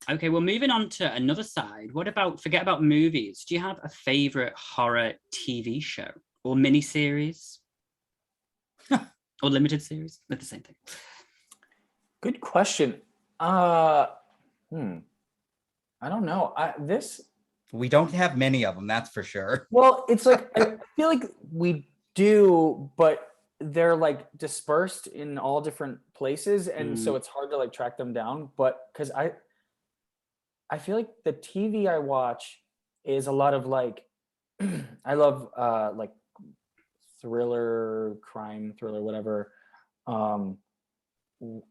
Okay, well, moving on to another side. What about, forget about movies. Do you have a favorite horror TV show or miniseries or limited series? They're the same thing. Good question. I don't know. We don't have many of them, that's for sure. Well, it's like I feel like we do, but they're like dispersed in all different places, and so it's hard to like track them down. But because I feel like the TV I watch is a lot of like I love like crime thriller, whatever.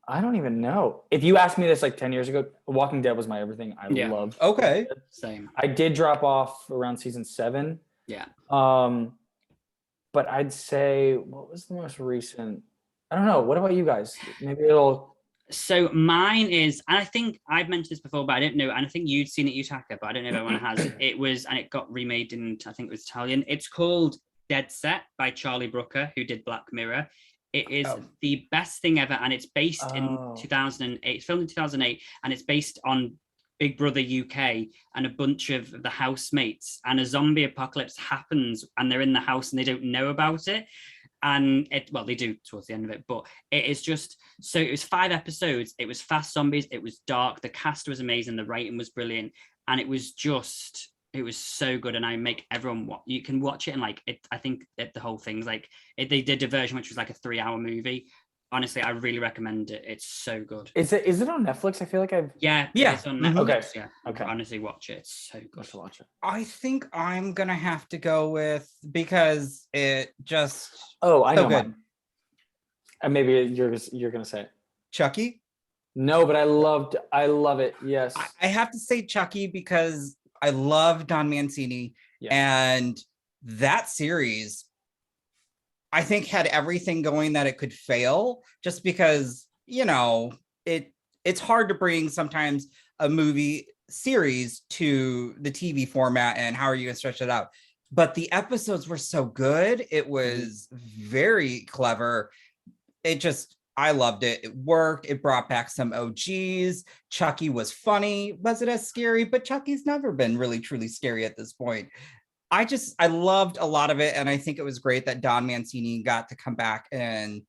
I don't even know. If you asked me this like 10 years ago, Walking Dead was my everything. I loved. Okay. Same. I did drop off around season 7. Yeah. But I'd say, what was the most recent? I don't know. What about you guys? Maybe it'll. So mine is, and I think I've mentioned this before, but I don't know, and I think you'd seen it, Utaka, but I don't know if everyone has. It was, and it got remade in, I think it was Italian. It's called Dead Set by Charlie Brooker, who did Black Mirror. It is the best thing ever, and it's based in 2008, filmed in 2008, and it's based on Big Brother UK and a bunch of the housemates, and a zombie apocalypse happens, and they're in the house and they don't know about it. And they do towards the end of it, but it is just, so it was 5 episodes. It was fast zombies. It was dark. The cast was amazing. The writing was brilliant. And it was so good. And I make everyone you can watch it. And like, I think that the whole thing's like, they did a version which was like a 3-hour movie. Honestly, I really recommend it. It's so good. Is it on Netflix? I feel like Yeah. It's on Netflix. Okay. Yeah. Okay. Honestly, watch it. It's so good to watch it. I think I'm gonna have to go with, because it just I know good. mine. And maybe you're gonna say it. Chucky? No, but I love it. Yes. I have to say Chucky because I love Don Mancini, and that series I think had everything going that it could fail, just because, it's hard to bring sometimes a movie series to the TV format, and how are you going to stretch it out? But the episodes were so good. It was very clever. I loved it. It worked. It brought back some OGs. Chucky was funny. Was it as scary? But Chucky's never been really truly scary at this point. I loved a lot of it. And I think it was great that Don Mancini got to come back and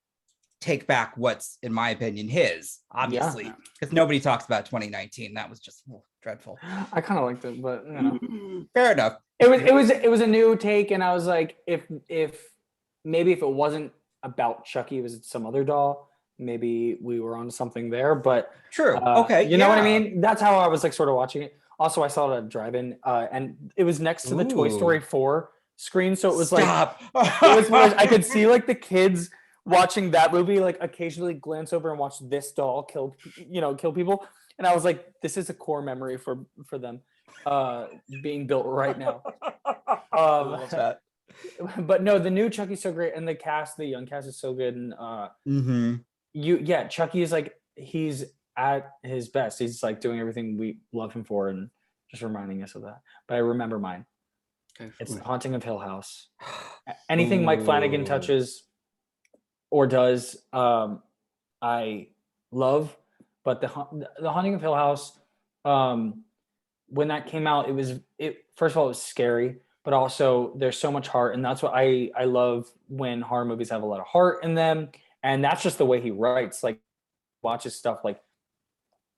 take back what's, in my opinion, his, obviously, because nobody talks about 2019. That was just dreadful. I kind of liked it, but fair enough. It was a new take, and I was like, if maybe if it wasn't about Chucky, it was some other doll, maybe we were on something there. But true. Okay. You know what I mean? That's how I was like sort of watching it. Also, I saw it at drive-in, and it was next to the Toy Story 4 screen, so it was like I could see like the kids watching that movie, like occasionally glance over and watch this doll kill people, and I was like, this is a core memory for them being built right now. But no, the new Chucky's so great, and the young cast is so good, and Chucky is like, he's at his best. He's like doing everything we love him for, and just reminding us of that. But I remember mine. It's The Haunting of Hill House. Anything Mike Flanagan touches or does, I love. But the Haunting of Hill House, when that came out, first of all, it was scary, but also there's so much heart, and that's what I love, when horror movies have a lot of heart in them, and that's just the way he writes. Like, watches stuff, like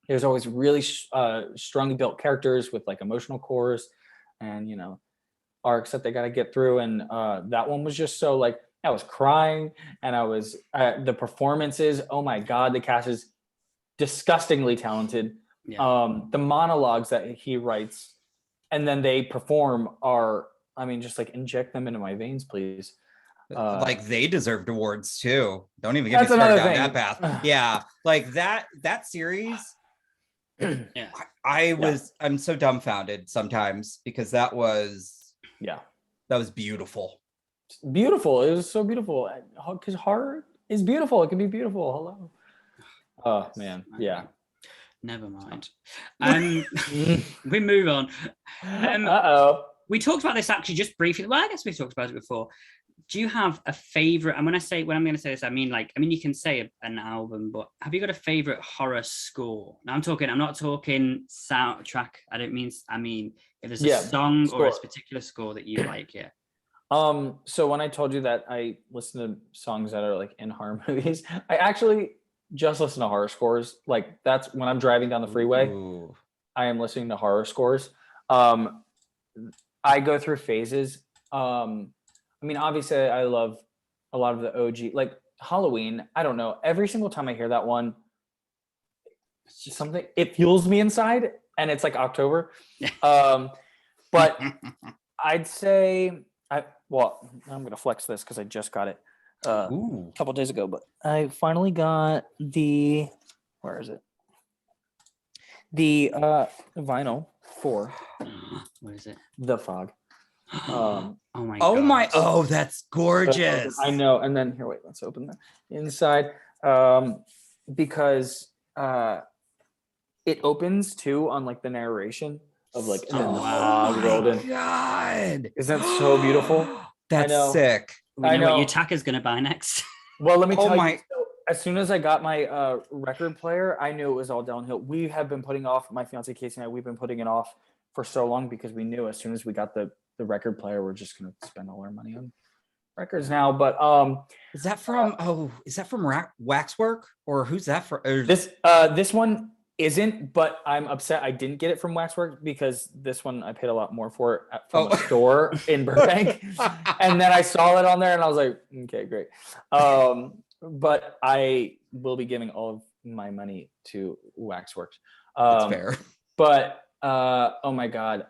there's always really strongly built characters with like emotional cores and arcs that they got to get through, and that one was just so like, I was crying, and I was the performances, oh my god, the cast is disgustingly talented. The monologues that he writes and then they perform are, I mean, just like, inject them into my veins, please. Like, they deserved awards too. Don't even get me started down that path. Yeah, like that series. I'm so dumbfounded sometimes, because that was beautiful. Beautiful. It was so beautiful, because horror is beautiful. It can be beautiful. Hello. Oh man, yeah. Never mind. We move on. We talked about this actually just briefly. Well, I guess we talked about it before. do you have a favorite? And when I'm going to say this, I mean you can say an album, but have you got a favorite horror score? Now I'm not talking soundtrack. I mean if there's a song score, or a particular score that you like, yeah. So when I told you that I listen to songs that are like in horror movies, I actually just listen to horror scores. Like that's when I'm driving down the freeway. Ooh. I am listening to horror scores. I go through phases. I mean, obviously I love a lot of the OG, like Halloween. I don't know. Every single time I hear that one, it's just something, it fuels me inside, and it's like October. But I'd say I'm going to flex this because I just got it a couple days ago, but I finally got where is it? The vinyl for what is it? The Fog. Oh my oh God. my, oh, that's gorgeous. I know. And then here, wait, let's open the inside. Because it opens too on like the narration of like, and then the fog rolled in. God. Isn't that so beautiful? That's sick. We know what Yutaka's gonna buy next. Well, let me tell you, so as soon as I got my record player, I knew it was all downhill. We have been putting off, my fiance Casey and I, we've been putting it off for so long because we knew as soon as we got the record player, we're just gonna spend all our money on records now. But is that from Waxwork, or who's that for? This one isn't, but I'm upset I didn't get it from Waxwork because this one I paid a lot more for it from a store in Burbank. And then I saw it on there and I was like, okay, great. But I will be giving all of my money to Waxworks. That's fair. But oh my God.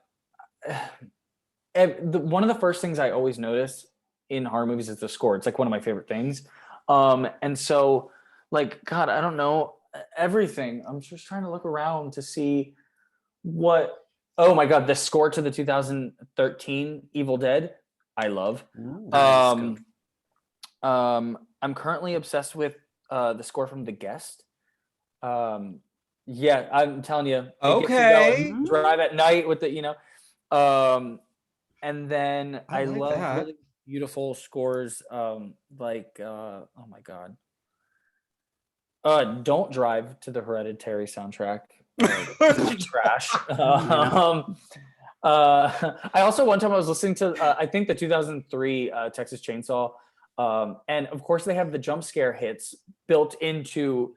One of the first things I always notice in horror movies is the score. It's like one of my favorite things. And so like, God, I don't know everything. I'm just trying to look around to see what, oh my God, the score to the 2013 Evil Dead, I love. I'm currently obsessed with the score from The Guest. Yeah, I'm telling you. Okay. Drive at night with the, and then I love that. Really beautiful scores. Oh my God. Don't Drive to the Hereditary soundtrack. Trash. I also, one time I was listening to, I think the 2003 Texas Chainsaw. And of course they have the jump scare hits built into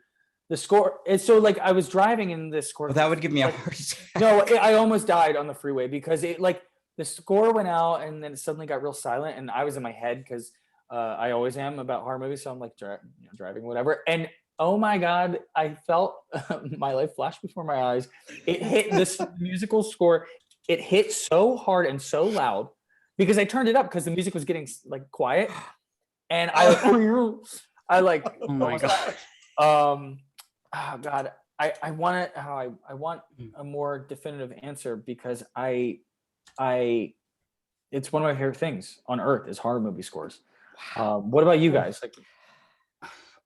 the score. It's so like I was driving in this score. Well, that would give me a heart attack. No, I almost died on the freeway because it like the score went out and then it suddenly got real silent and I was in my head because I always am about horror movies. So I'm like driving, whatever. And oh my God, I felt my life flash before my eyes. It hit this musical score. It hit so hard and so loud because I turned it up because the music was getting like quiet. And I like, oh my God. Oh God, I want it. I want a more definitive answer because it's one of my favorite things on earth is horror movie scores. What about you guys? Like,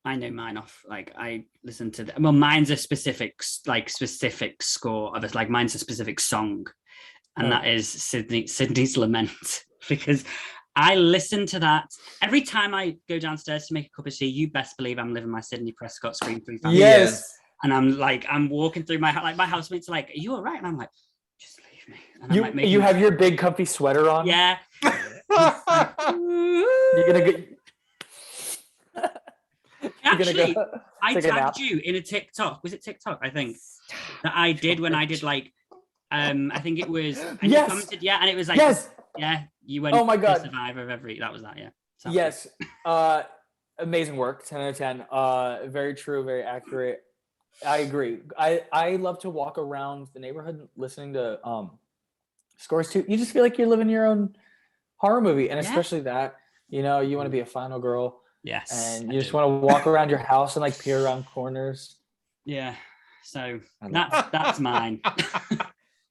I know mine off. Like I listen to well, mine's a specific score of it. Like mine's a specific song, and that is Sydney's Lament because I listen to that every time I go downstairs to make a cup of tea. You best believe I'm living my Sidney Prescott Scream 3 fantasy. Yes. And I'm walking through my housemates are like, are you all right? And I'm like, just leave me. And you have your big comfy sweater on? Yeah. You're gonna get. Actually, I tagged you in a TikTok. Was it TikTok? I think that I did when I did like, I think it was. And you commented, yeah, and it was like, yeah, you went. Oh my God, Survivor of every. That was that, yeah. Yes, amazing work. 10 out of 10. Very true, very accurate. I agree. I love to walk around the neighborhood listening to scores too. You just feel like you're living your own horror movie, and especially that. You know, you want to be a final girl. Yes. And you just want to walk around your house and like peer around corners. Yeah. So that's mine.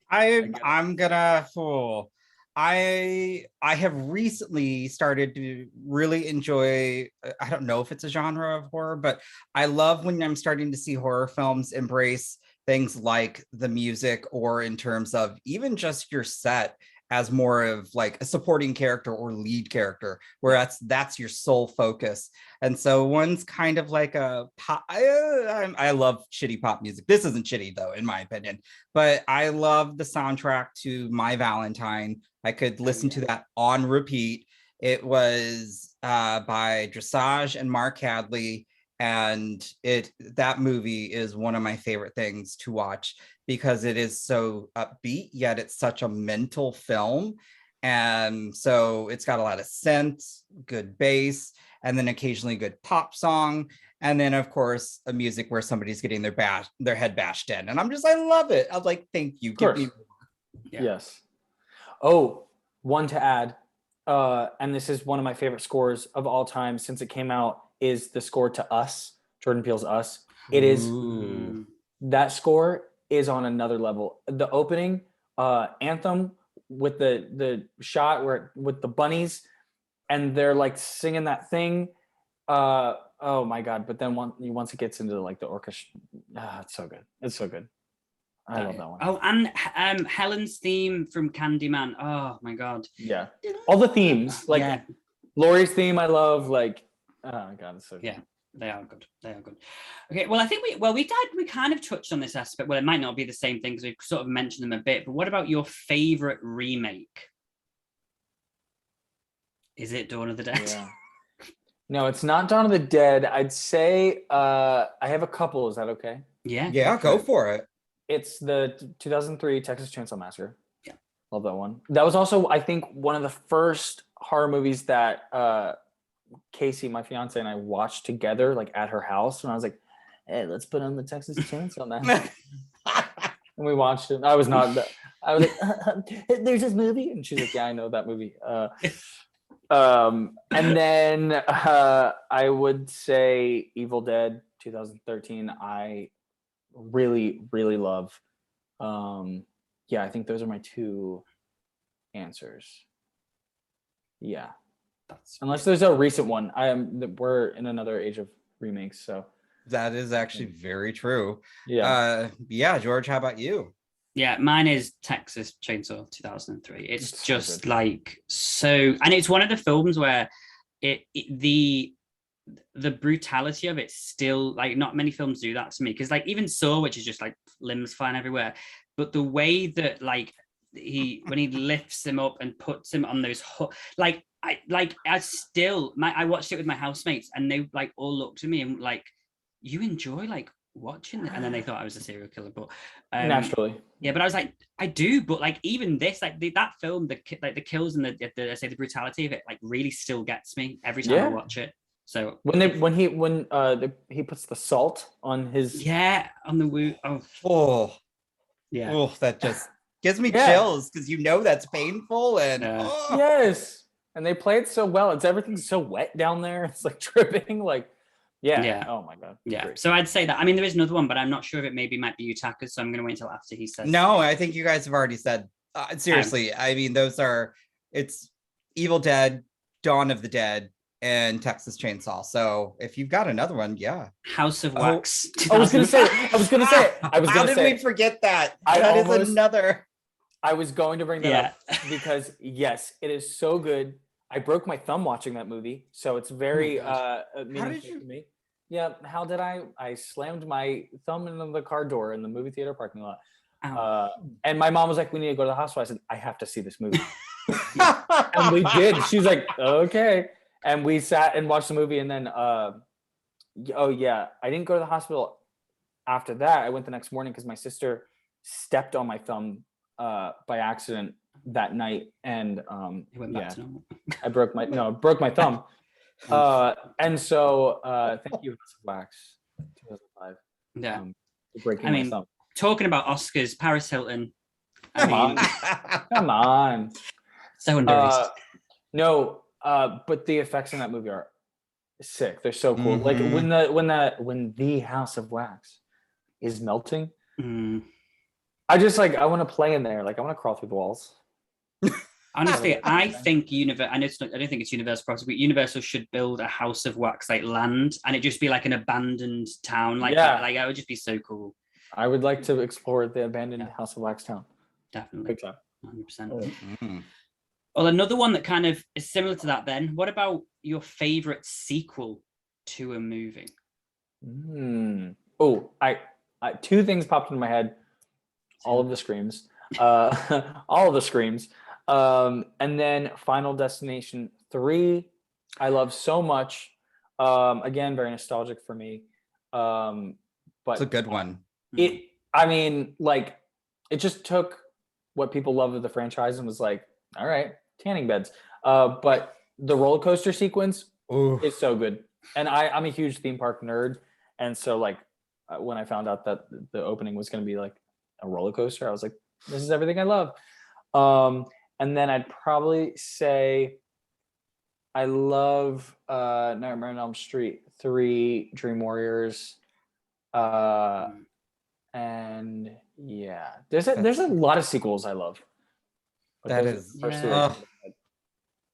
I'm gonna fool. I have recently started to really enjoy, I don't know if it's a genre of horror, but I love when I'm starting to see horror films embrace things like the music or in terms of even just your set as more of like a supporting character or lead character, where that's your sole focus. And so one's kind of like a pop. I love shitty pop music. This isn't shitty though, in my opinion, but I love the soundtrack to My Valentine. I could listen to that on repeat. It was by Dressage and Mark Hadley, and that movie is one of my favorite things to watch because it is so upbeat, yet it's such a mental film. And so it's got a lot of synth, good bass, and then occasionally good pop song, and then of course a music where somebody's getting their head bashed in, and I love it. I'm like, thank you, give me more. Yes. Oh, one to add, and this is one of my favorite scores of all time since it came out, is the score to Us, Jordan Peele's Us. It is, that score is on another level. The opening anthem with the shot where with the bunnies and they're like singing that thing. Oh my God. But then once it gets into like the orchestra, it's so good. It's so good. I love that one. Oh, and Helen's theme from Candyman. Oh my God. Yeah. All the themes, like Laurie's theme, I love. Like, oh God, it's so good. Yeah, they are good. They are good. Okay, well, I think we kind of touched on this aspect. Well, it might not be the same thing because we sort of mentioned them a bit. But what about your favorite remake? Is it Dawn of the Dead? Yeah. No, it's not Dawn of the Dead. I'd say I have a couple. Is that okay? Yeah. Yeah, go for it. It's the 2003 Texas Chainsaw Massacre. Yeah. Love that one. That was also, I think, one of the first horror movies that Casey, my fiance, and I watched together, like at her house. And I was like, hey, let's put on the Texas Chainsaw Massacre. And we watched it. I was like, there's this movie? And she's like, yeah, I know that movie. And then I would say Evil Dead 2013. I really, really love. Yeah, I think those are my two answers. Yeah. Unless there's a recent one. We're in another age of remakes, so that is actually very true. Yeah. George, how about you? Yeah, mine is Texas Chainsaw 2003. It's just so like so, and it's one of the films where the brutality of it still, like, not many films do that to me, because like even Saw, which is just like limbs flying everywhere, but the way that like when he lifts him up and puts him on those I watched it with my housemates and they like all looked at me and like, you enjoy like watching it, and then they thought I was a serial killer, but naturally, yeah, but I was like, I do, but like even this, like that film, the kills and the brutality of it, like really still gets me every time I watch it. So when he puts the salt on his on the wound, that just gives me chills because that's painful and yes, and they play it so well. Everything's so wet down there. It's like dripping, like. Yeah. Oh my God. Yeah. Great. So I'd say that. I mean, there is another one, but I'm not sure if it might be Utaka. So I'm going to wait until after he says. No, I think you guys have already said. Seriously, I mean, it's Evil Dead, Dawn of the Dead, and Texas Chainsaw. So if you've got another one, House of Wax. I was gonna say. How did we forget that? That is another. I was going to bring that up because yes, it is so good. I broke my thumb watching that movie, so it's very meaningful to me. Yeah, how did I slammed my thumb into the car door in the movie theater parking lot. And my mom was like, we need to go to the hospital. I said, I have to see this movie. And we did. She's like, okay. And we sat and watched the movie, and then I didn't go to the hospital after that. I went the next morning because my sister stepped on my thumb by accident that night, and I broke my thumb. And so thank you, House of Wax 2005. Yeah. Breaking my thumb. Talking about Oscars, Paris Hilton. Come on. So underrated. No, but the effects in that movie are sick. They're so cool. Like when the House of Wax is melting, I want to play in there. Like I want to crawl through the walls. Honestly, I think I don't think it's Universal property, but Universal should build a House of Wax like land, and it just be like an abandoned town. Like that would just be so cool. I would like to explore the abandoned House of Wax town. Definitely. Big time. 100%. Mm. Well, another one that kind of is similar to that then. What about your favorite sequel to a movie? Oh, I two things popped into my head. All of the Screams. All of the Screams. And then Final Destination 3, I love so much. Again, very nostalgic for me. But It's a good one. I mean, like, it just took what people love of the franchise and was like, all right, tanning beds. But the roller coaster sequence is so good. And I'm a huge theme park nerd. And so, like, when I found out that the opening was going to be like a roller coaster, I was like, this is everything I love. And then I'd probably say I love Nightmare on Elm Street 3, Dream Warriors. And yeah, there's a lot of sequels I love. But that is,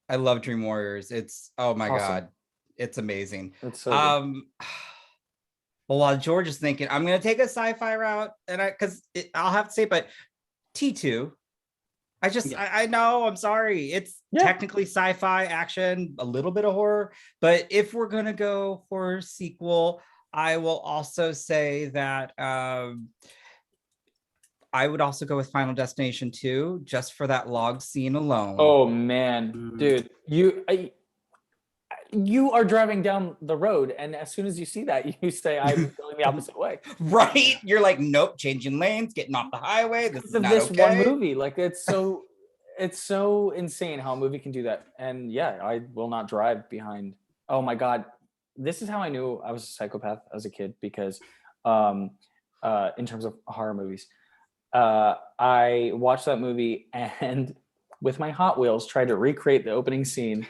I love Dream Warriors. It's, oh my God, it's amazing. It's so good. Well, while George is thinking, I'm going to take a sci-fi route, and I'll have to say, but T2, I know, I'm sorry. It's technically sci-fi action, a little bit of horror, but if we're going to go horror sequel, I will also say that I would also go with Final Destination 2, just for that log scene alone. Oh man, dude, you are driving down the road, and as soon as you see that, you say, I'm going the opposite way. Right? You're like, nope, changing lanes, getting off the highway. This is not okay. One movie. Like, it's so insane how a movie can do that. And yeah, I will not drive behind. Oh my God. This is how I knew I was a psychopath as a kid, because in terms of horror movies, I watched that movie and with my Hot Wheels tried to recreate the opening scene.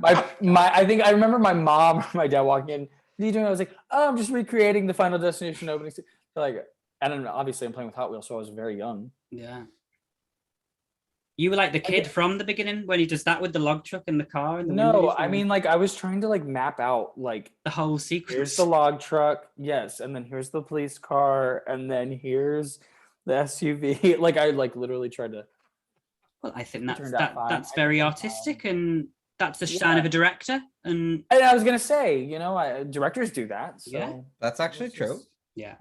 I think I remember my mom or my dad walking in. What are you doing? I was like, oh, I'm just recreating the Final Destination opening scene. Like, and then obviously I'm playing with Hot Wheels, so I was very young. Yeah. You were like the kid from the beginning when he does that with the log truck in the car. And I mean, like, I was trying to like map out like the whole sequence. Here's the log truck, yes, and then here's the police car, and then here's the SUV. Like, I like literally tried to. Well, I think that's very artistic, and that's the shine of a director. And I was gonna say, directors do that. So yeah, that's actually true. Yeah.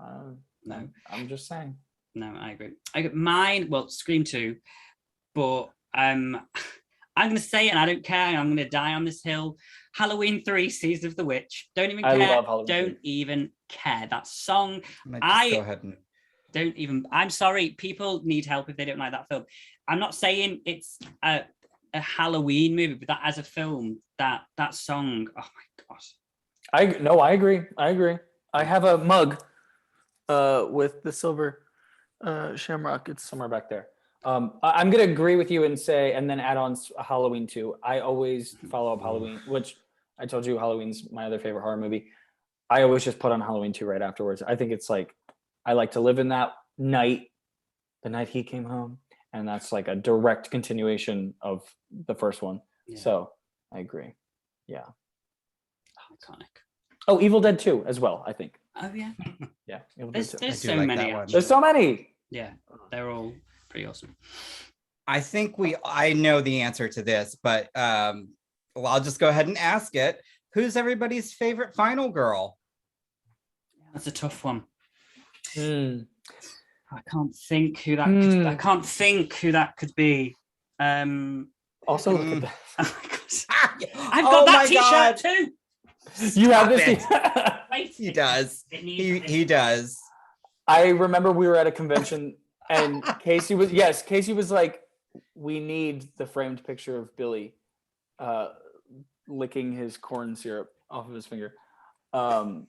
No, I'm just saying. No, I agree. Mine. Well, Scream 2. But I'm going to say it, and I don't care. I'm going to die on this hill. Halloween 3, Season of the Witch. Don't even care. I love Halloween. Don't even care. That song. Go ahead and... don't even. I'm sorry. People need help if they don't like that film. I'm not saying it's a Halloween movie, but that as a film, that song. Oh my gosh. I agree. I have a mug with the silver shamrock. It's somewhere back there. I'm going to agree with you and say, and then add on Halloween 2. I always follow up Halloween, which I told you Halloween's my other favorite horror movie. I always just put on Halloween 2 right afterwards. I think it's like, I like to live in that night, the night he came home. And that's like a direct continuation of the first one. Yeah. So I agree. Yeah. Iconic. Oh, Evil Dead 2 as well, I think. Oh, yeah. Yeah. There's so many. There's so many. Yeah. They're all pretty awesome. I think I know the answer to this, but well, I'll just go ahead and ask it. Who's everybody's favorite final girl? That's a tough one. I can't think who that could, I can't think who that could be. Also, look at that. I've got that t-shirt too. You have this t-shirt. He does. He does. I remember we were at a convention and Casey was like, we need the framed picture of Billy licking his corn syrup off of his finger. And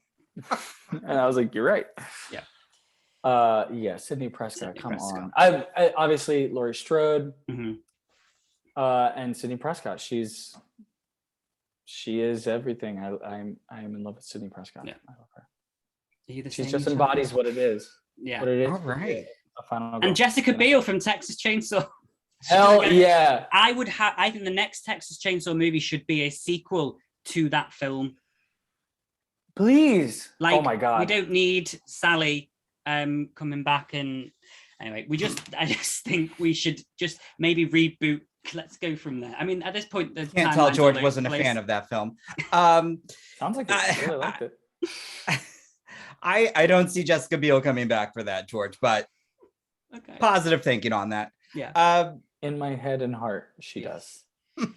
I was like, you're right. Yeah. Sydney Prescott. Come on. I obviously Laurie Strode, and Sydney Prescott. She is everything. I am in love with Sydney Prescott. Yeah. I love her. She just embodies what it is. Yeah. What it is. All right. And Jessica Biel from Texas Chainsaw. Hell yeah. I think the next Texas Chainsaw movie should be a sequel to that film. Please. Like, oh my God. We don't need Sally coming back and Anyway, I just think we should just maybe reboot. Let's go from there. I mean, at this point, the Can't tell timeline's George all over wasn't the a fan place. of that film. Sounds like I really liked it. I don't see Jessica Biel coming back for that, George, but Okay. positive thinking on that. Yeah. In my head and heart, she does. Are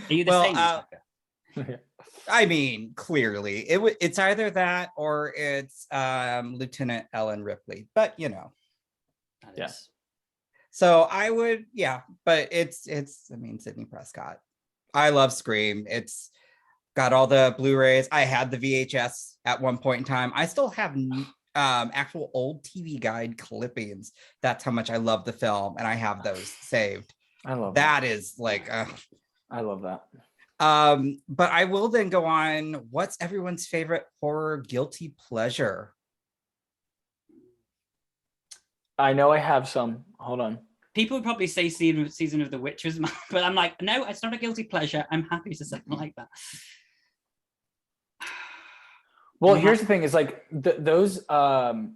you the same, Tucker? I mean, clearly, it's either that or it's Lieutenant Ellen Ripley, but you know. Yeah. So I would, yeah, but it's. I mean, Sidney Prescott. I love Scream. It's got all the Blu-rays. I had the VHS at one point in time. I still have actual old TV Guide clippings. That's how much I love the film, and I have those saved. I love that. Is like, I love that. But I will then go on. What's everyone's favorite horror guilty pleasure? I know I have some. Hold on. People would probably say season of the Witch was mine, but I'm like, no, it's not a guilty pleasure. I'm happy to say like that. Well, here's the thing: is like those horror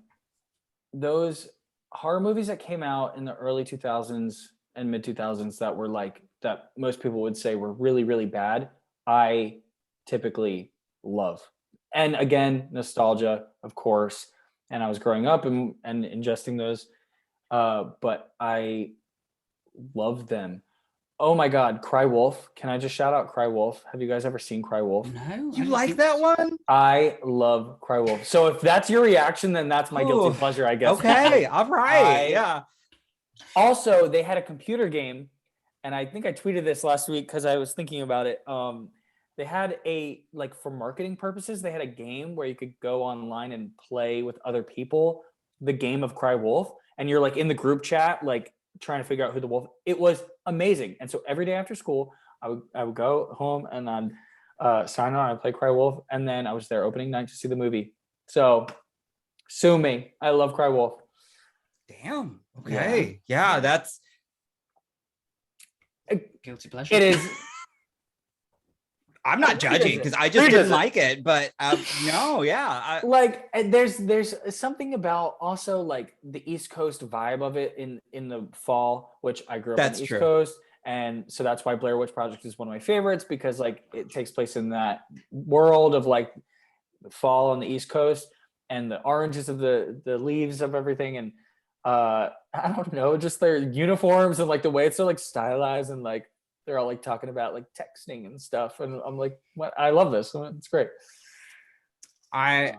movies that came out in the early 2000s and mid 2000s that were like that most people would say were really, really bad. I typically love, and again, nostalgia, of course. And I was growing up and ingesting those, but I love them. Oh my God, Cry Wolf. Can I just shout out Cry Wolf? Have you guys ever seen Cry Wolf? No. You like that one? I love Cry Wolf. So if that's your reaction, then that's my guilty pleasure, I guess. Okay, all right. Yeah. Also, they had a computer game, and I think I tweeted this last week because I was thinking about it. They had for marketing purposes, they had a game where you could go online and play with other people, the game of Cry Wolf, and you're like in the group chat, like trying to figure out who the wolf. It was amazing. And so every day after school, I would go home and I'd sign on, I'd play Cry Wolf, and then I was there opening night to see the movie. So sue me. I love Cry Wolf. Damn. Okay. Yeah, that's Guilty pleasure. It is. I'm not judging because I just didn't like it, but no, yeah. There's something about also like the East Coast vibe of it in the fall, which I grew up on the East Coast. And so that's why Blair Witch Project is one of my favorites, because like it takes place in that world of like the fall on the East Coast and the oranges of the leaves of everything. And I don't know, just their uniforms and like the way it's so like stylized, and like they're all like talking about like texting and stuff. And I'm like, what? I love this. It's great. I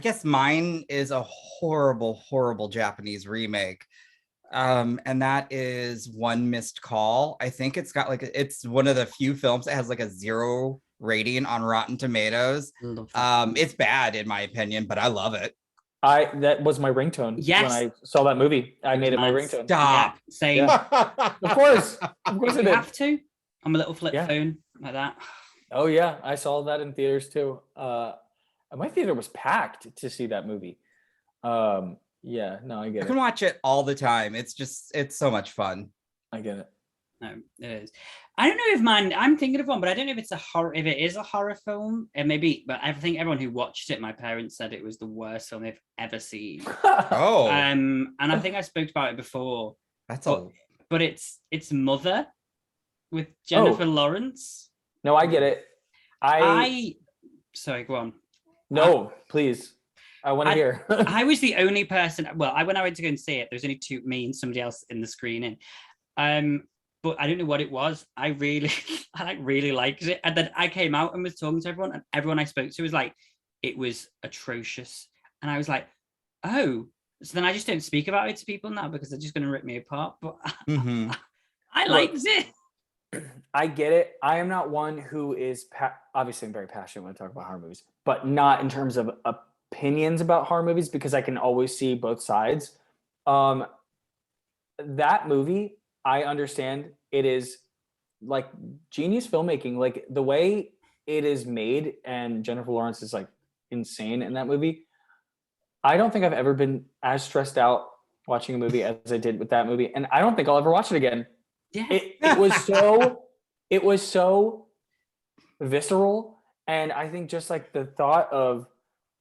guess mine is a horrible Japanese remake. And that is One Missed Call. I think it's got it's one of the few films that has like a 0 rating on Rotten Tomatoes. It's bad in my opinion, but I love it. That was my ringtone. Yes. When I saw that movie, I made it my ringtone. Stop. Yeah, same. Of course I did. Have to. I'm a little flip phone like that. Oh yeah, I saw that in theaters too. My theater was packed to see that movie. Yeah, no, I get it. I can watch it all the time. It's so much fun. I get it. No, it is. I don't know if I'm thinking of one, but I don't know if it's a horror. If it is a horror film, it may be. But I think everyone who watched it, my parents said it was the worst film they've ever seen. Oh. And I think I spoke about it before. But it's Mother with Jennifer Lawrence. No, I get it. Sorry, go on. No, please. I want to hear. I was the only person. Well, when I went to go and see it, there was only me and somebody else in the screening. But I don't know what it was. I really liked it. And then I came out and was talking to everyone, and everyone I spoke to was like, it was atrocious. And I was like, oh, so then I just don't speak about it to people now because they're just going to rip me apart. But I liked it. I get it. I am not one who is, obviously I'm very passionate when I talk about horror movies, but not in terms of opinions about horror movies, because I can always see both sides. That movie, I understand it is like genius filmmaking, like the way it is made, and Jennifer Lawrence is like insane in that movie. I don't think I've ever been as stressed out watching a movie as I did with that movie, and I don't think I'll ever watch it again. Yeah. It was so visceral, and I think just like the thought of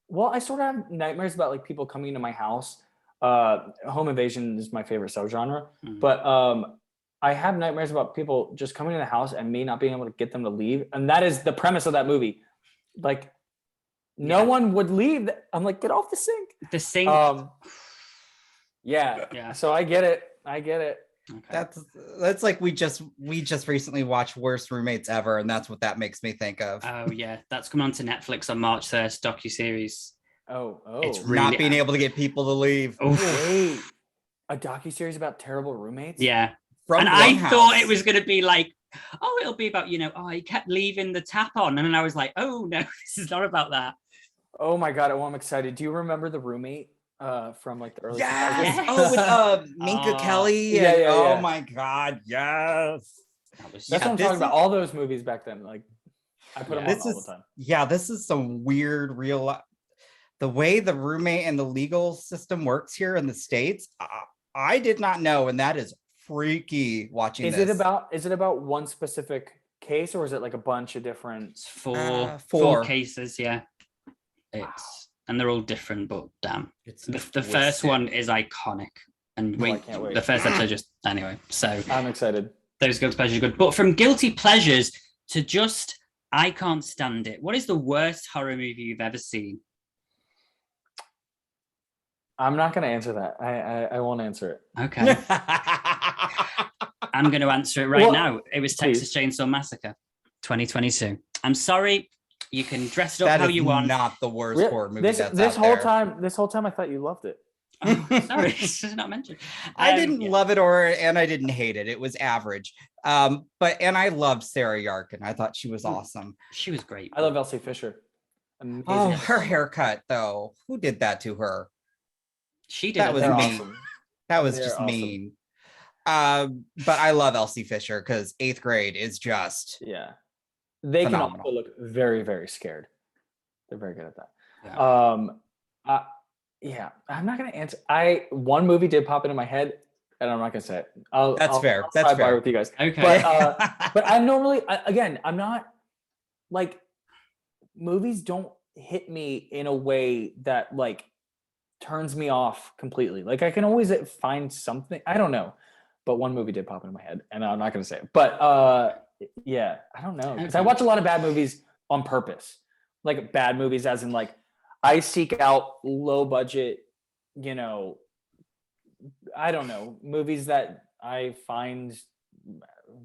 Well, I sort of have nightmares about like people coming into my house. Home invasion is my favorite subgenre, but I have nightmares about people just coming in the house and me not being able to get them to leave, and that is the premise of that movie. Like, no one would leave. I'm like, get off the sink. The sink. Yeah. So I get it. Okay. That's like we just recently watched Worst Roommates Ever, and that's what that makes me think of. Oh yeah, that's coming on to Netflix on March 1st, docuseries. Oh, it's really not being able to get people to leave. Wait, a docuseries about terrible roommates? Yeah, and I thought it was going to be like, oh, it'll be about, he kept leaving the tap on, and then I was like, oh no, this is not about that. Oh my god, I'm excited. Do you remember The Roommate? From like the early 2000s. Oh, with Minka Kelly. Yeah. Oh my god, yes. That's what I'm talking about. All those movies back then, like I put them on all the time. Yeah, this is some weird real. The way the roommate and the legal system works here in the States, I did not know, and that is freaky. Watching is it about one specific case, or is it like a bunch of different? Four cases, yeah. And they're all different, but damn, the first one is iconic. And I can't wait. The first episode anyway. So I'm excited. Those guilty pleasures are good, but from guilty pleasures to just I can't stand it. What is the worst horror movie you've ever seen? I'm not going to answer that. I won't answer it. Okay. I'm going to answer it right now. It was Texas Chainsaw Massacre, 2022. I'm sorry. You can dress it up how you want. Not the worst horror movie this whole time I thought you loved it. Oh, sorry, this is not mentioned. I didn't love it and I didn't hate it. It was average. And I loved Sarah Yarkin. I thought she was awesome. She was great. I love Elsie Fisher. Amazing. Oh, her haircut though. Who did that to her? She did. That was mean. Awesome. That was just awesome. Mean. But I love Elsie Fisher because 8th grade is just They phenomenal. Can also look very, very scared. They're very good at that. Yeah. I'm not gonna answer. One movie did pop into my head, and I'm not gonna say it. That's fair. That's fair with you guys. Okay. But I'm normally I'm not like, movies don't hit me in a way that like turns me off completely. Like I can always find something. I don't know, but one movie did pop into my head, and I'm not gonna say it. But yeah, I don't know, because I watch a lot of bad movies on purpose. Like bad movies as in like I seek out low budget, I don't know, movies that I find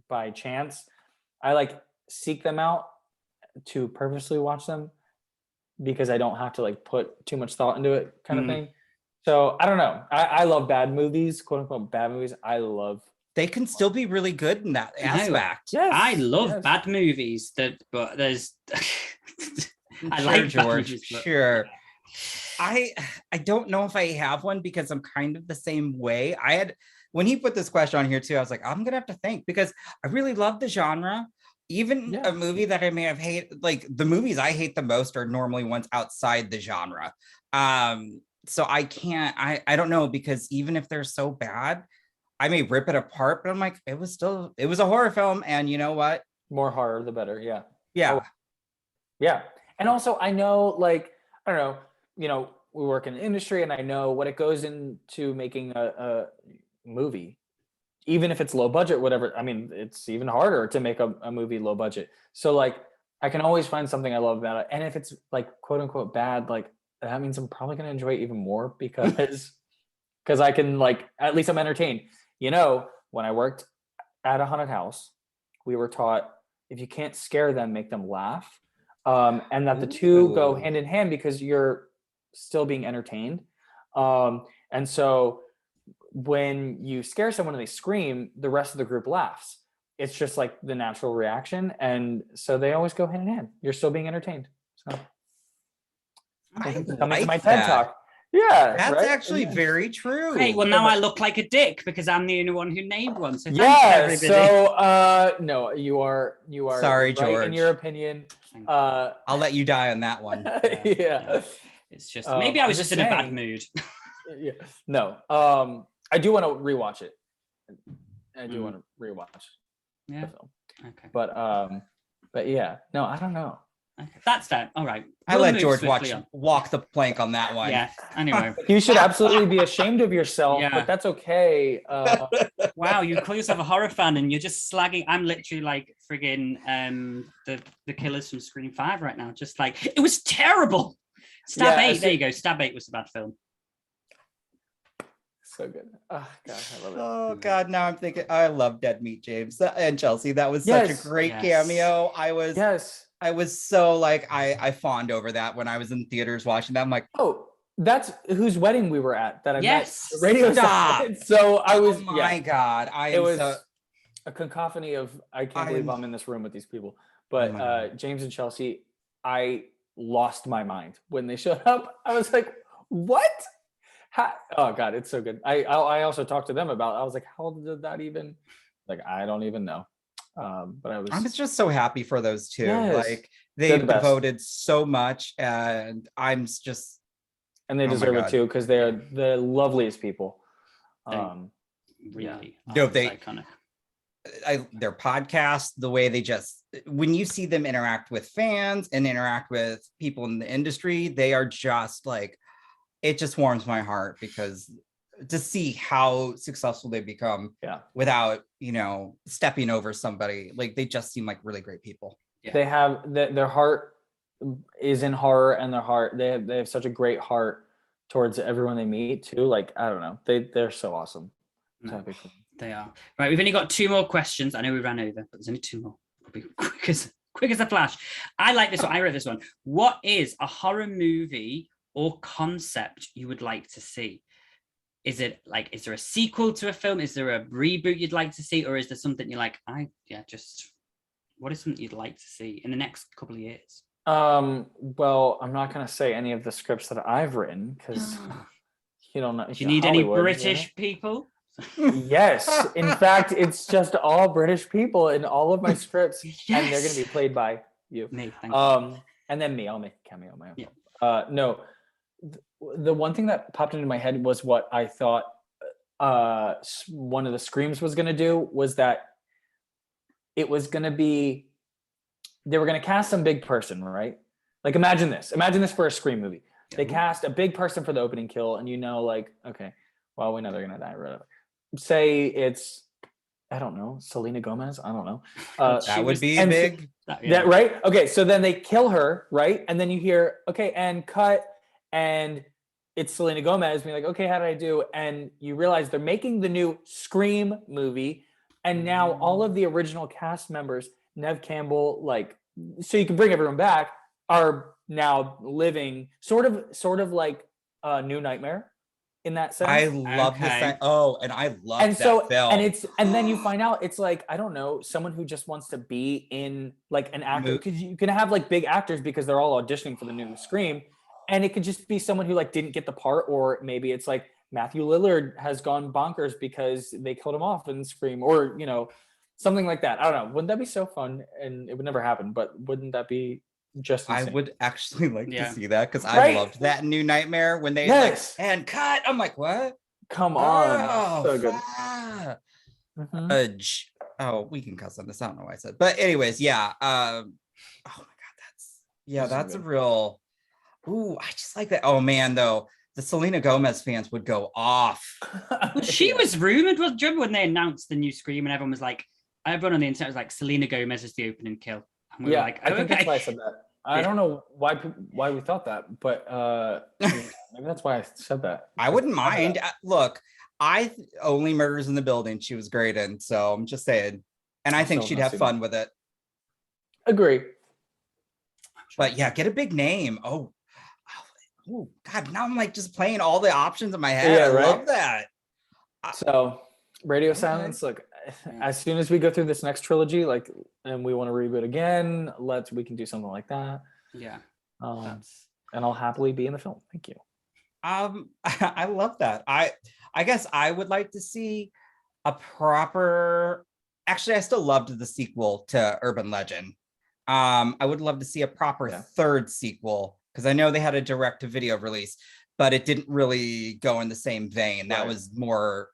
by chance. I like seek them out to purposely watch them because I don't have to like put too much thought into it, kind of thing. So I don't know. I love bad movies, quote unquote bad movies. I love. They can still be really good in that aspect. Yes, I love bad movies. But there's. I like George. Movies, but... Sure. I don't know if I have one because I'm kind of the same way. When he put this question on here too, I was like, I'm gonna have to think because I really love the genre. Even a movie that I may have hated, like the movies I hate the most are normally ones outside the genre. So I can't. I don't know, because even if they're so bad, I may rip it apart, but I'm like, it was a horror film, and you know what? More horror, the better. Yeah. Yeah. Yeah. And also, I know, like, I don't know, we work in the industry, and I know what it goes into making a movie, even if it's low budget, whatever. I mean, it's even harder to make a movie low budget. So, like, I can always find something I love about it. And if it's, like, quote unquote bad, like, that means I'm probably going to enjoy it even more because I can, like, at least I'm entertained. When I worked at a haunted house, we were taught if you can't scare them, make them laugh. And that the two go hand in hand because you're still being entertained. And so when you scare someone and they scream, the rest of the group laughs. It's just like the natural reaction. And so they always go hand in hand. You're still being entertained. So I like my TED Talk. Yeah, that's actually very true. Hey, well, now I look like a dick because I'm the only one who named one. So no, you are sorry, right George. in your opinion. I'll let you die on that one. Yeah. It's just maybe I was just in a bad mood. Yeah. No. I do want to rewatch it. I do want to rewatch the film. Okay. But yeah. No, I don't know. Okay. That's fair. All right. I We'll let move George swiftly on. walk the plank on that one. Yeah. Anyway. You should absolutely be ashamed of yourself, Yeah. but that's okay. Wow, you call yourself a horror fan and you're just slagging. I'm literally like friggin' the killers from Scream 5 right now. Just like, it was terrible. Stab 8. There you go. Stab 8 was a bad film. So good. Oh God, I love it. Oh God, now I'm thinking. I love Dead Meat James and Chelsea. That was such a great cameo. I was so like I fawned over that when I was in theaters watching that. I'm like, oh, that's whose wedding we were at that I met. Radio Stop. So I was. Oh my God, it was a cacophony of I can't believe I'm in this room with these people. But James and Chelsea, I lost my mind when they showed up. I was like, what? Oh God, it's so good. I also talked to them about. I was like, how did that even? Like, I don't even know. But I was just so happy for those two. Yes, like they've devoted so much, and I'm just. And they deserve it too because they're the loveliest people. Really, iconic. Their podcast, the way they just when you see them interact with fans and interact with people in the industry, they are just like. It just warms my heart because to see how successful they become without, stepping over somebody, like they just seem like really great people. Yeah. They have their heart is in horror and they have such a great heart towards everyone they meet too. Like, I don't know. They're so awesome. No, they are. Right. We've only got 2 more questions. I know we ran over, but there's only 2 more. We'll be quick as a flash. I like this one. I wrote this one. What is a horror movie or concept you would like to see? Is there a sequel to a film? Is there a reboot you'd like to see? Or is there something you're like, what is something you'd like to see in the next couple of years? Well, I'm not going to say any of the scripts that I've written because you don't know. Do you need Hollywood, any British people? Yes. In fact, it's just all British people in all of my scripts. And they're going to be played by you. Me, thank you. And then me, I'll make a cameo on my own. Yeah. No. The one thing that popped into my head was what I thought one of the Screams was going to do was that it was going to be they were going to cast some big person, right? Like imagine this for a Scream movie. They cast a big person for the opening kill and like, okay, well, we know they're going to die. Right? Say it's I don't know, Selena Gomez. I don't know. That would be big. That right? Okay, so then they kill her, right? And then you hear, okay, and cut. And it's Selena Gomez being like, okay, how did I do? And you realize they're making the new Scream movie. And now all of the original cast members, Neve Campbell, so you can bring everyone back, are now living sort of like a New Nightmare in that sense. I love this. And I love that film. And then you find out it's like, I don't know, someone who just wants to be in like an actor. Because you can have like big actors because they're all auditioning for the new Scream. And it could just be someone who didn't get the part, or maybe it's like Matthew Lillard has gone bonkers because they killed him off in Scream, or something like that. I don't know. Wouldn't that be so fun? And it would never happen, but wouldn't that be just insane? I would actually like to see that because I loved that New Nightmare when they and cut. I'm like, what? Come on, so good. We can cuss on this. I don't know why I said, but anyways, yeah. Oh my God, that's a real. Ooh, I just like that. Oh man, though, the Selena Gomez fans would go off. She was rumored. Do you remember when they announced the new Scream and everyone was like, everyone on the internet was like, Selena Gomez is the opening kill. And we were like, I think that's why I said that. I don't know why we thought that, but maybe that's why I said that. I wouldn't mind. Look, Only Murders in the Building, she was great in, so I'm just saying. And I think she'd have fun with it. Agree. But yeah, get a big name. Oh God, now I'm just playing all the options in my head. I love that. So radio silence, look, as soon as we go through this next trilogy, and we want to reboot again, we can do something like that. Yeah. And I'll happily be in the film. Thank you. I love that. I guess I would like to see a proper, actually, I still loved the sequel to Urban Legend. I would love to see a proper third sequel because I know they had a direct-to-video release, but it didn't really go in the same vein. That was more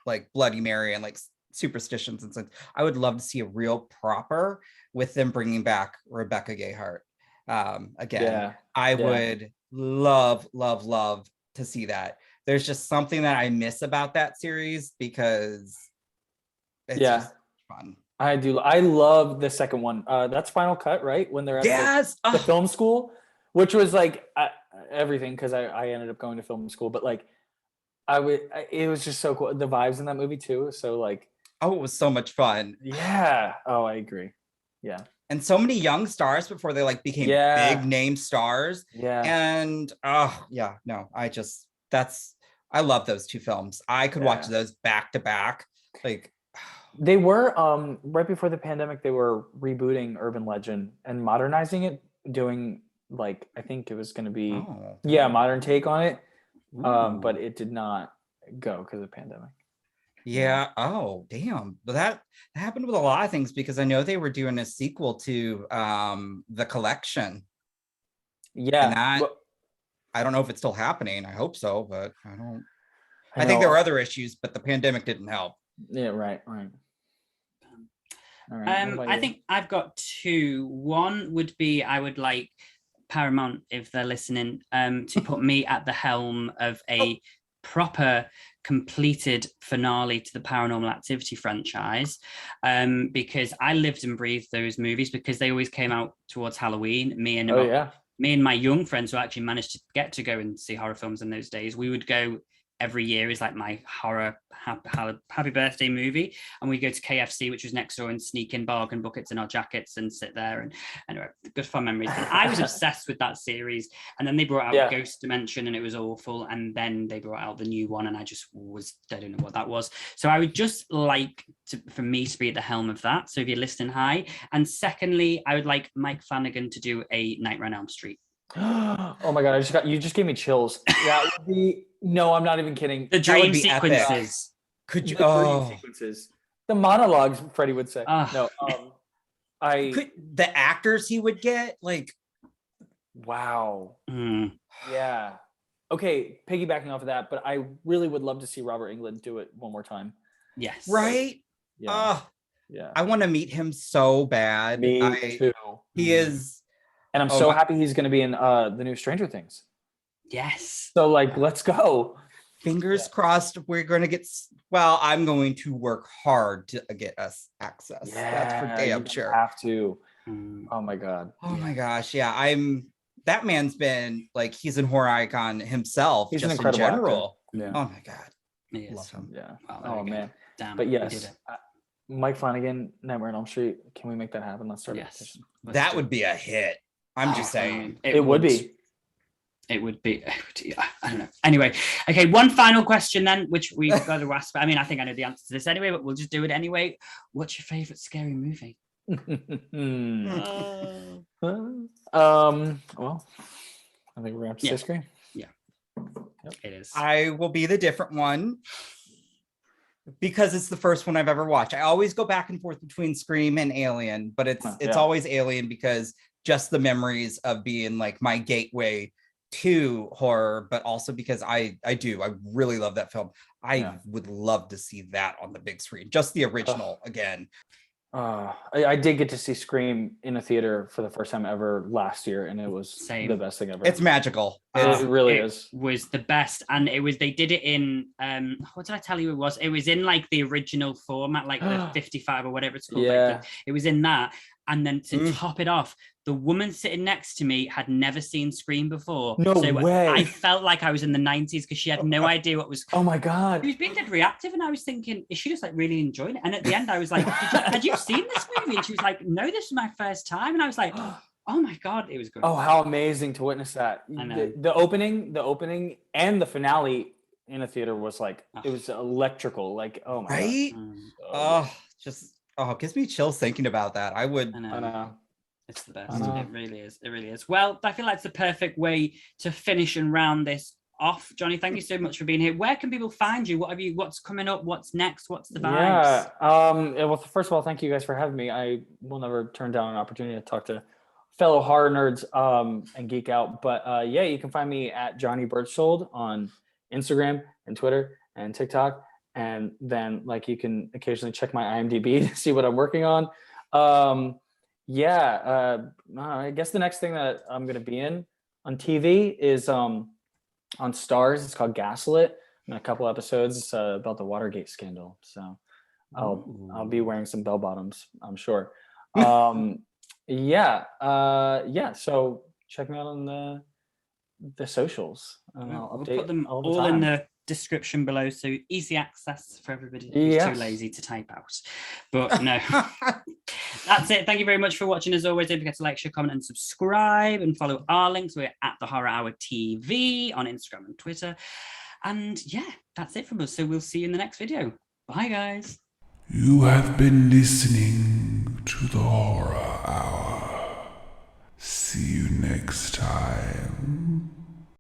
like Bloody Mary and superstitions and such. I would love to see a real proper with them bringing back Rebecca Gayheart. Again, I would love to see that. There's just something that I miss about that series because it's just fun. I do. I love the second one. That's Final Cut, right? When they're at the film school, which was like everything because I ended up going to film school, but like it was just so cool. The vibes in that movie too. So like, it was so much fun. Yeah. Oh, I agree. Yeah. And so many young stars before they like became big name stars. Yeah. And I love those two films. I could watch those back to back. Like they were right before the pandemic, they were rebooting Urban Legend and modernizing it, doing like I think it was going to be modern take on it. But it did not go because of the pandemic. Yeah. Oh, damn. But that happened with a lot of things because I know they were doing a sequel to The Collection. Yeah. And that I don't know if it's still happening. I hope so, but I think there were other issues, but the pandemic didn't help. Yeah, right. All right. I think I've got two. One would be I would like Paramount, if they're listening, to put me at the helm of a proper completed finale to the Paranormal Activity franchise, because I lived and breathed those movies because they always came out towards Halloween. Me and my young friends who actually managed to get to go and see horror films in those days, we would go every year is like my horror happy birthday movie, and we go to KFC, which was next door, and sneak in bargain buckets in our jackets and sit there, and anyway, good fun memories. And I was obsessed with that series, and then they brought out Ghost Dimension and it was awful, and then they brought out the new one and I don't know what that was. So I would just like for me to be at the helm of that, so if you're listening, hi. And secondly, I would like Mike Flanagan to do a Nightmare on Elm Street. Oh my god, you just gave me chills. That would be I'm not even kidding. The dream sequences. Could you dream sequences. The monologues, Freddie would say. The actors he would get, like, wow. Yeah. Okay, piggybacking off of that, but I really would love to see Robert Englund do it one more time. Yes. Right? Yeah. I want to meet him so bad. Me too. He is. And I'm so happy he's going to be in the new Stranger Things. Yes. So like, let's go. Fingers crossed we're going to get, I'm going to work hard to get us access. That's for damn sure. Have to. Oh my God. Oh my gosh. Yeah. That man's been like, he's an horror icon himself. He's just an incredible in general. Yeah. Oh my God. Love him. Yeah. Wow, man. Damn, but yes, Mike Flanagan, Nightmare on Elm Street. Can we make that happen? Let's start a petition. That would be a hit. I'm just saying. It would be. It would be. I don't know. Anyway, okay. One final question then, which we've got to ask. I mean, I think I know the answer to this anyway, but we'll just do it anyway. What's your favorite scary movie? Well, I think we're gonna have to say Scream. Yeah, it is. I will be the different one because it's the first one I've ever watched. I always go back and forth between Scream and Alien, but it's always Alien because just the memories of being like my gateway to horror, but also because I really love that film. I would love to see that on the big screen, just the original again. I did get to see Scream in a theater for the first time ever last year, and it was the best thing ever. It's magical. It really is. Was the best, and they did it in what did I tell you it was? It was in like the original format, like the 55 or whatever it's called. Yeah. It was in that, and then to top it off, the woman sitting next to me had never seen Scream before. No way. I felt like I was in the 90s because she had no idea what was. Oh my God. She was being dead reactive, and I was thinking, is she just like really enjoying it? And at the end, I was like, had you seen this movie? And she was like, no, this is my first time. And I was like, oh my God, it was good. Oh, how amazing to witness that. I know. The opening and the finale in a theater was like, it was electrical. Like, oh my God. It gives me chills thinking about that. I know. It's the best. It really is. It really is. Well, I feel like it's the perfect way to finish and round this off. Johnny, thank you so much for being here. Where can people find you? What's coming up? What's next? What's the vibes? Well, first of all, thank you guys for having me. I will never turn down an opportunity to talk to fellow horror nerds and geek out. But you can find me at Johnny Berchtold on Instagram and Twitter and TikTok. And then you can occasionally check my IMDb to see what I'm working on. Yeah, I guess the next thing that I'm gonna be in on TV is on Stars. It's called Gaslit. In a couple episodes, it's about the Watergate scandal. So I'll be wearing some bell bottoms, I'm sure. Yeah. So check me out on the socials. I'll We'll update put them all the all time. in the description below, so easy access for everybody who's too Yes. lazy to type out. But no, that's it. Thank you very much for watching. As always, don't forget to like, share, comment, and subscribe, and follow our links. We're at the Horror Hour TV on Instagram and Twitter. And yeah, that's it from us. So we'll see you in the next video. Bye, guys. You have been listening to the Horror Hour. See you next time.